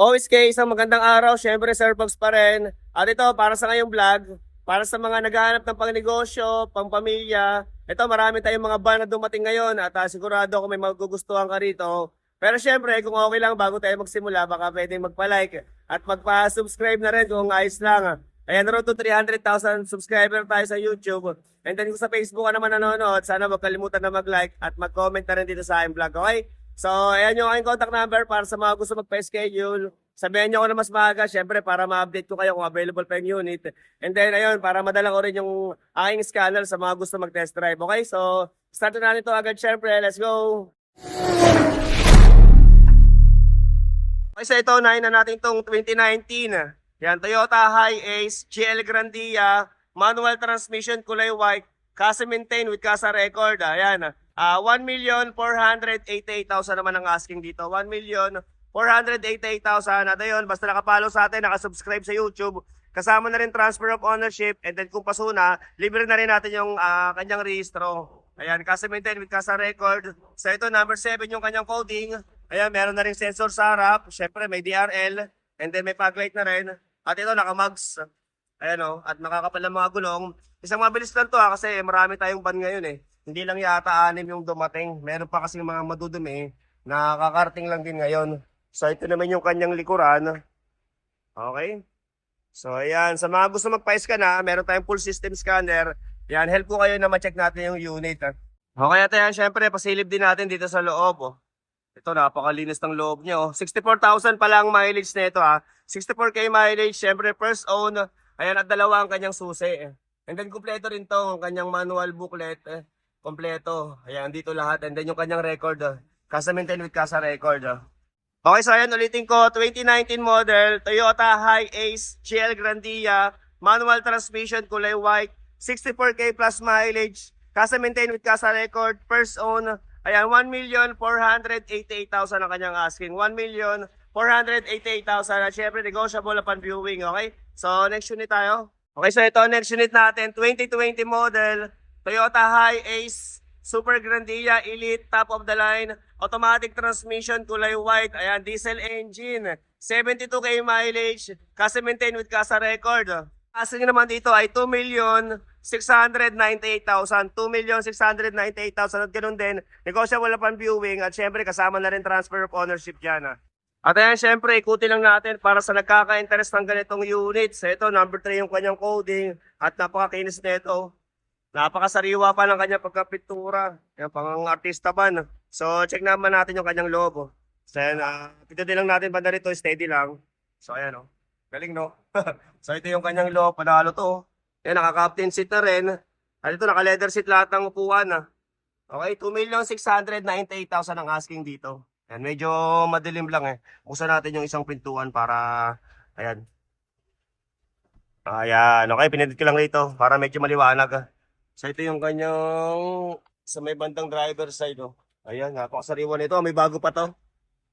Always kayo isang magandang araw, syempre Sir Pogs pa rin. At ito, para sa ngayong vlog, para sa mga naghahanap ng pangnegosyo, pangpamilya, ito marami tayong mga ban na dumating ngayon at sigurado ako may magugustuhan ka rito. Pero syempre, kung okay lang bago tayo magsimula, baka pwedeng magpa-like at magpa-subscribe na rin kung ayos lang. Ayan, road to 300,000 subscriber tayo sa YouTube. And then kung sa Facebook ka naman nanonood, sana wag kalimutan na mag-like at mag-comment na rin dito sa aking vlog, okay? So, ayan yung aking contact number para sa mga gusto magpa-schedule. Sabihan niyo ako na mas maaga, syempre, para ma-update ko kayo kung available pa yung unit. And then, ayun, para madala ko rin yung aking scanner sa mga gusto mag-test drive. Okay, so, start na natin ito agad, syempre. Let's go! Okay, so ito, unahin na natin itong 2019. Yan, Toyota Hi-Ace, GL Grandia, manual transmission, kulay white, casa maintain with casa record. Ayan, 1,488,000 naman ang asking dito. 1,488,000. At ayun, basta nakapalo sa atin, nakasubscribe sa YouTube, kasama na rin transfer of ownership, and then kung paso na, libre na rin natin yung kanyang rehistro. Ayan, casa maintain with casa record. So ito, number 7 yung kanyang coding. Ayan, meron na rin sensor sa harap. Siyempre, may DRL, and then may fog light na rin. At ito, naka-mugs. Ayan o, at nakakapal ang mga gulong. Isang mabilis lang to kasi marami tayong ban ngayon eh. Hindi lang yata 6 yung dumating. Meron pa kasi mga madudumi na kakarating lang din ngayon. So ito naman yung kanyang likuran. Okay. So ayan, sa mga gusto magpa-scan na, meron tayong full system scanner. Yan, help ko kayo na ma-check natin yung unit. Okay, at yan, syempre, pasilip din natin dito sa loob. Oh. Ito, napakalinis ng loob niya. Oh. 64,000 pa lang mileage na ito. 64K mileage, syempre, first own. Ayan, at dalawa ang kanyang susi. And then, kumpleto rin to, ang kanyang manual booklet. Kompleto. Ayan, dito lahat. And then yung kanyang record. Casa maintain with casa record. Okay, so ayan, ulitin ko. 2019 model, Toyota Hi-Ace, GL Grandia, manual transmission, kulay white, 64K plus mileage, casa maintain with casa record, first own. Ayan, 1,488,000 ang kanyang asking. 1,488,000. At syempre, negotiable upon viewing. Okay? So, next unit tayo. Okay, so ito, next unit natin, 2020 model, Toyota Hi-Ace, Super Grandia, Elite, top of the line, automatic transmission, kulay white, ayan, diesel engine, 72K mileage, casa maintain with casa record. Asking naman dito ay 2,698,000, 2,698,000 at ganoon din, negotiable upon viewing at syempre kasama na rin transfer of ownership dyan. At ayan, syempre, ikutin lang natin para sa nagkaka-interest ng ganitong units. Ito, number 3 yung kanyang coding at napakakinis nito. Napakasariwa pa ng kanyang pagkapintura. Yan, pang artista ban. So, check naman natin yung kanyang logo. So, yan, pindutin lang natin banda rito, steady lang. So, ayan, oh. Galing, no? So, ito yung kanyang logo. Panalo to. Yan, naka-captain seat na rin. At ito, naka-leather seat lahat ng upuan. Okay, 2,698,000 ang asking dito. Yan, medyo madilim lang eh. Buksan natin yung isang pintuan para, ayan. Ayan, okay, pinindot ko lang dito para medyo maliwanag. So ito yung kanyang sa may bandang driver side. Oh. Ayan, napakasariwa nito. May bago pa to.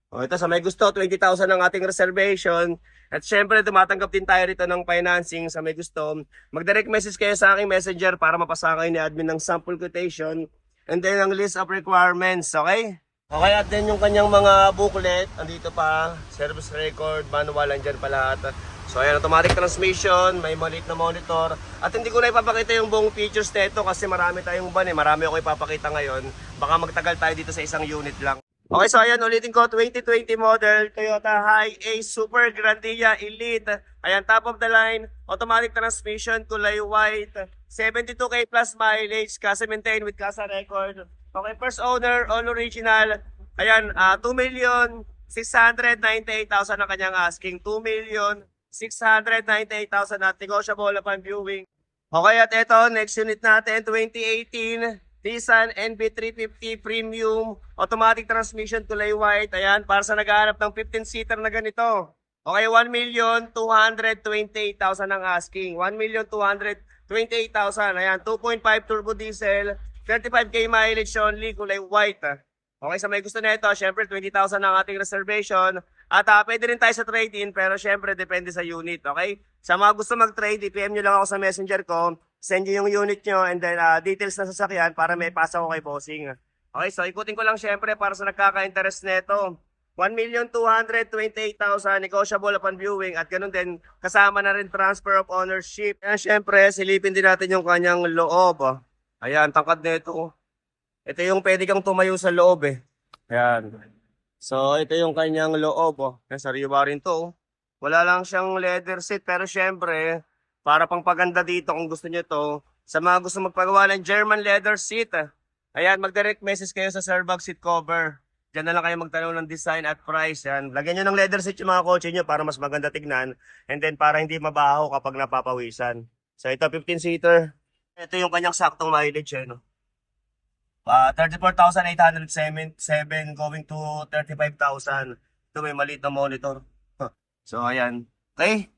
O, ito sa may gusto, 20,000 ang ating reservation. At syempre, tumatanggap din tayo rito ng financing sa may gusto. Mag-direct message kayo sa aking messenger para mapasa kayo ni admin ng sample quotation. And then ang list of requirements, okay? Okay, at then yung kanyang mga booklet, andito pa, service record, manual, andyan pa lahat. So ayan, automatic transmission, may maliit na monitor. At hindi ko na ipapakita yung buong features nito kasi marami tayong ban eh. Marami ako ipapakita ngayon. Baka magtagal tayo dito sa isang unit lang. Okay, so ayan, ulitin ko, 2020 model, Toyota Hi-Ace, Super Grandia, Elite. Ayan, top of the line, automatic transmission, kulay white, 72K plus mileage, casa maintain with casa record. Okay, first owner, all original. Ayan, 2,698,000 ang kanyang asking. 2,698,000 at negotiable upon viewing. Okay, at ito, next unit natin, 2018 Nissan NB350 Premium, automatic transmission, kulay white. Ayan, para sa naghahanap ng 15-seater na ganito. Okay, 1,228,000 ang asking. 1,228,000. Ayan, 2.5 turbo diesel, 35K mileage only, kulay white. Okay, sa may gusto na ito, syempre 20,000 ang ating reservation. At pwede rin tayo sa trade-in, pero syempre depende sa unit, okay? Sa mga gusto mag-trade, i-PM nyo lang ako sa messenger ko. Send nyo yung unit nyo and then details na sasakyan para may pasa ko kay bossing. Okay, so ikutin ko lang syempre para sa nagkaka-interest nito. 1,228,000 negotiable upon viewing at ganun din kasama na rin transfer of ownership. Ayan, syempre, silipin din natin yung kanyang loob. Ayan, tangkad na ito. Ito yung pwede kang tumayo sa loob eh. Ayan. So, ito yung kanyang loob. Ayan, sariwa rin to. Wala lang siyang leather seat pero syempre, para pang paganda dito kung gusto niyo to, sa mga gusto magpagawa ng German leather seat. Ayan, mag-direct message kayo sa Sarbag Seat Cover. Diyan na lang kayo magtanong ng design at price. Yan. Lagyan nyo ng leather seat yung mga kotse nyo para mas maganda tignan. And then para hindi mabaho kapag napapawisan. So ito 15-seater. Ito yung kanyang saktong mileage. No? 34,807 going to 35,000. Ito may maliit na monitor. So ayan. Okay.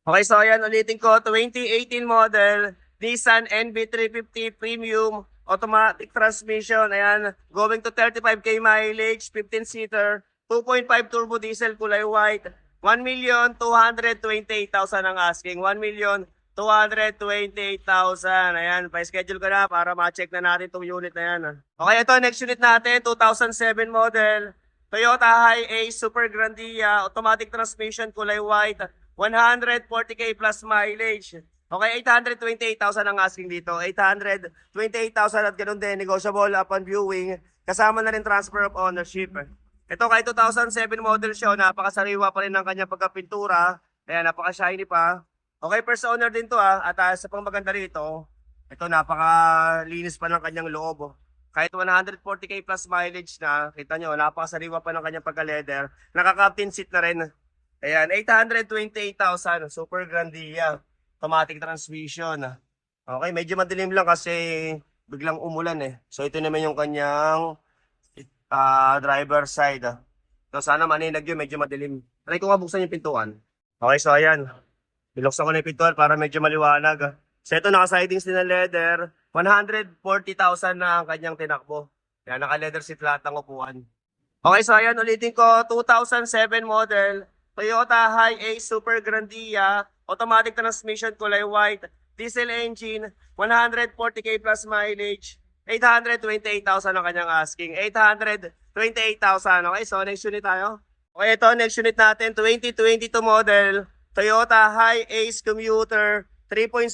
Okay, so ayan ulitin ko. 2018 model. Nissan NV350 Premium. Automatic transmission, ayan, going to 35k mileage, 15-seater, 2.5 turbo diesel, kulay white, 1,228,000 ang asking, 1,228,000, ayan, pa-schedule ka na para ma-check na natin itong unit na yan. Okay, ito, next unit natin, 2007 model, Toyota Hi-Ace Super Grandia, automatic transmission, kulay white, 140k plus mileage. Okay, 828,000 ang asking dito. 828,000 at ganoon din, negotiable upon viewing. Kasama na rin transfer of ownership. Ito kahit 2007 model siya, napakasariwa pa rin ng kanyang pagkapintura. Ayan, napaka-shiny pa. Okay, first owner din to at sa pang maganda rito, ito napakalinis pa ng kanyang loob. Kahit 140k plus mileage na, kita nyo, napakasariwa pa ng kanyang pagka-leather. Naka-captain seat na rin. Ayan, 828,000, Super Grandia. Automatic transmission. Okay, medyo madilim lang kasi biglang umulan eh. So ito naman yung kanyang driver side. So sana maninag yun, medyo madilim. Try ko nga buksan yung pintuan. Okay, so ayan. Binuksan ko na yung pintuan para medyo maliwanag. So ito naka-sidings din ng leather. 140,000 na ang kanyang tinakbo. Yan, naka-leather seat lahat ng upuan. Okay, so ayan, ulitin ko. 2007 model. Toyota Hi-Ace Super Grandia. Automatic transmission, kulay white, diesel engine, 140k plus mileage, 828,000 ang kanyang asking. 828,000. Okay, so next unit tayo. Okay, ito, next unit natin, 2022 model, Toyota Hi-Ace Commuter, 3.0,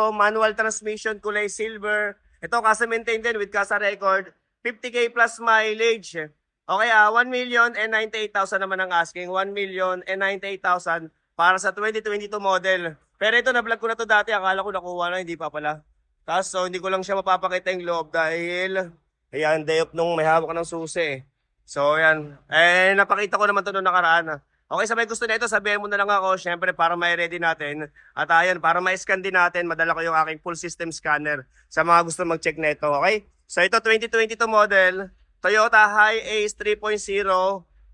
manual transmission, kulay silver. Ito, casa maintain din with casa record, 50k plus mileage. Okay, 1,098,000 naman ang asking, 1,098,000. Para sa 2022 model. Pero ito, na-vlog ko na to dati. Akala ko nakuha na, hindi pa pala. Tapos, so, hindi ko lang siya mapapakita yung loob dahil, ayan, day off nung may hawak ng susi. So, ayan. Eh, napakita ko naman to noong nakaraan. Okay, sa may gusto na ito, sabihin mo na lang ako, syempre, para may ready natin. At ayan, para ma-scan din natin, madala ko yung aking full system scanner sa mga gusto mag-check na ito, okay? So, ito, 2022 model, Toyota Hi-Ace 3.0,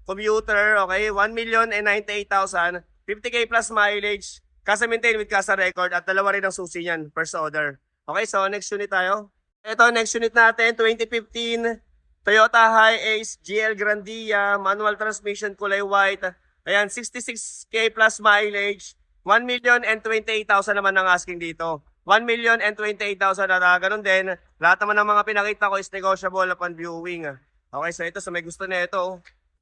commuter, okay? 1,098,000. 50k plus mileage, casa maintain with casa record at dalawa rin ang susi niyan, first order. Okay, so next unit tayo. Ito, next unit natin, 2015, Toyota Hi-Ace GL Grandia, manual transmission, kulay white. Ayan, 66k plus mileage, 1,028,000 naman ang asking dito. 1,028,000 at ganun din. Lahat naman ng mga pinakita ko is negotiable upon viewing. Okay, so ito, sa may gusto na ito.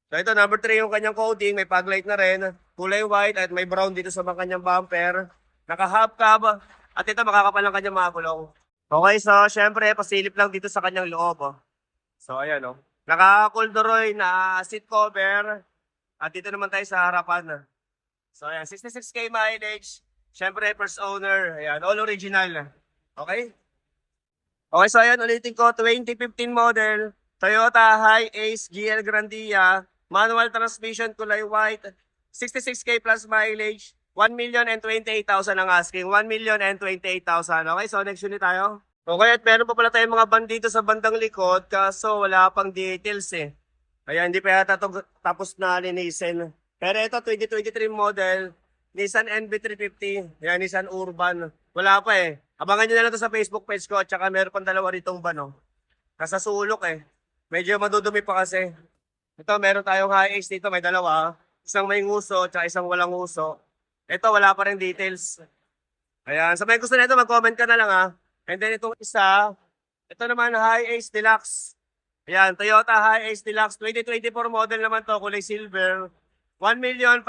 So ito, number 3 yung kanyang coating, may fog light na rin, kulay white at may brown dito sa mga kanyang bumper. Naka-half cab at ito makakapal ang kanyang mga gulong. Okay, so syempre pasilip lang dito sa kanyang loob. So ayan naka-corduroy na seat cover at dito naman tayo sa harapan. So ayan, 66k mileage, syempre first owner, ayan, all original. Okay? Okay, so ayan, ulitin ko, 2015 model, Toyota Hi-Ace GL Grandia, manual transmission, kulay white, 66k plus mileage, 1,028,000 ang asking, 1,028,000. Okay, so next unit tayo. Okay, at meron pa pala tayong mga band dito sa bandang likod, kaso wala pang details eh. Kaya hindi pa yata tapos na linisin. Pero ito, 2023 model, Nissan NV350, yan, Nissan Urban. Wala pa eh. Abangan nyo na lang ito sa Facebook page ko, at saka meron pang dalawa ritong van, nasa sulok eh. Medyo madudumi pa kasi. Ito, meron tayong Hi-Ace dito, may dalawa. Isang may nguso, tsaka isang walang nguso. Ito, wala pa rin details. Ayan, sa may gusto na ito, mag-comment ka na lang And then itong isa, ito naman Hi-Ace Deluxe. Ayan, Toyota Hiace Deluxe 2024 model naman to, kulay silver. 1,598,000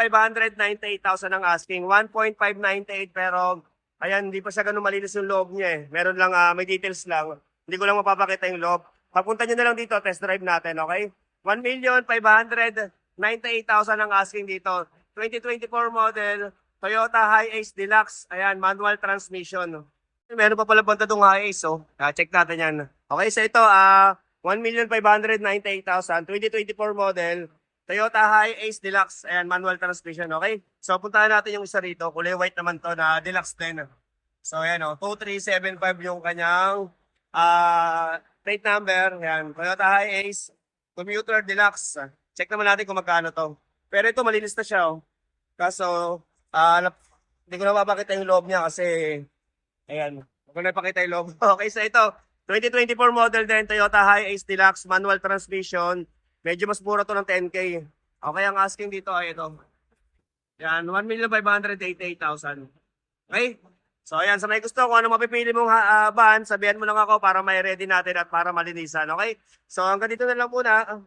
ang asking. 1.598 pero ayan, hindi pa siya ganun malinis yung loob niya eh. Meron lang, may details lang. Hindi ko lang mapapakita yung loob. Papunta nyo na lang dito, test drive natin, okay? 1,598,000 ang asking dito. 2024 model, Toyota Hiace Deluxe. Ayan, manual transmission. Meron pa pala banda itong Hiace, oh. Check natin yan. Okay, so ito, 1,598,000, 2024 model, Toyota Hiace Deluxe, ayan, manual transmission, okay? So, puntahan natin yung isa rito, kulay white naman to na Deluxe din. So, ayan o, 2375 yung kanyang plate number, ayan, Toyota Hiace, Commuter Deluxe. Check naman natin kung magkano to. Pero ito, malinis na siya, oh. Kaso, hindi ko na mapakita yung loob niya kasi, ayan, huwag ko na ipakita yung loob. Okay, so ito, 2024 model din, Toyota Hiace Deluxe, manual transmission. Medyo mas mura to ng 10K. Okay, ang asking dito ay ito. Yan, 1,588,000. Okay? So, ayan, sa may gusto, kung ano mapipili mong van, sabihan mo lang ako para may ready natin at para malinisan. Okay? So, hanggang dito na lang muna.